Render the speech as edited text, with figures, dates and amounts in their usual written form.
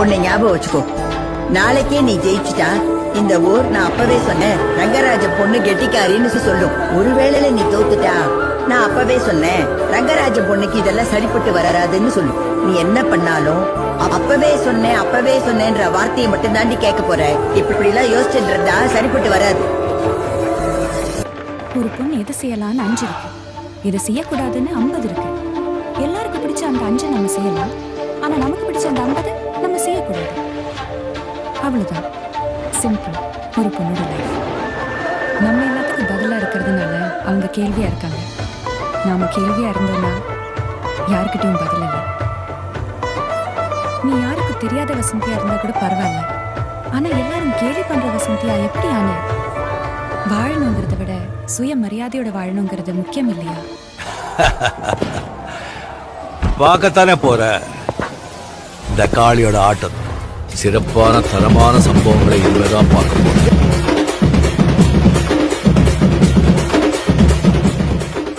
உன்னை ஞாபகம் வச்சுக்கோ. நாளைக்கே நீ ஜெயிச்சுட்டா இந்த ஊர் நான் அப்பவே சொன்னேன் ரங்கராஜ பொண்ணு கெட்டிக்காரின்னு சொல்லும். ஒருவேளையில நீ தோத்துட்டா நான் அப்பவே சொன்னேன் ரங்கராஜ பொண்ணுக்கு இதெல்லாம் சரிப்பட்டு வராதுன்னு சொல்லும். நீ என்ன பண்ணாலும் அப்பவே சொன்னேன்ற வார்த்தையை மட்டும் தாண்டி கேட்க போற. இப்படி எல்லாம் யோசிச்சுட்டு இருந்தா சரிப்பட்டு வராது. ஒரு பொண்ணு எது செய்யலாம்னு 5 இருக்கு, எது செய்யக்கூடாதுன்னு 50 இருக்கு. எல்லாருக்கும் பிடிச்ச அந்த 5 நம்ம செய்யலாம், ஆனா நமக்கு பிடிச்ச அந்த 50 நம்ம செய்யக்கூடாது. அவ்வளவுதான், சிம்பிள் ஒரு பொண்ணோட லைஃப். நம்ம எல்லாத்துக்கும் பதிலா இருக்கிறதுனால அவங்க கேள்வியா இருக்காங்க. நாம கேள்வியா இருந்தோம்னா யாருக்கிட்டையும் பதில் இல்லை. நீ யாருக்கு தெரியாத வசந்தியா இருந்தா கூட பரவாயில்ல, ஆனா எல்லாரும் கேள்வி பண்ற வசந்தியா எப்படி ஆன? வாழணுங்கிறத விட சுய மரியாதையோட வாழணுங்கிறது முக்கியம் இல்லையா? பார்க்கத்தானே போற இந்த காளியோட ஆட்டம். சிறப்பான தரமான சம்பவங்களை இதுலதான் பார்க்க போறேன்.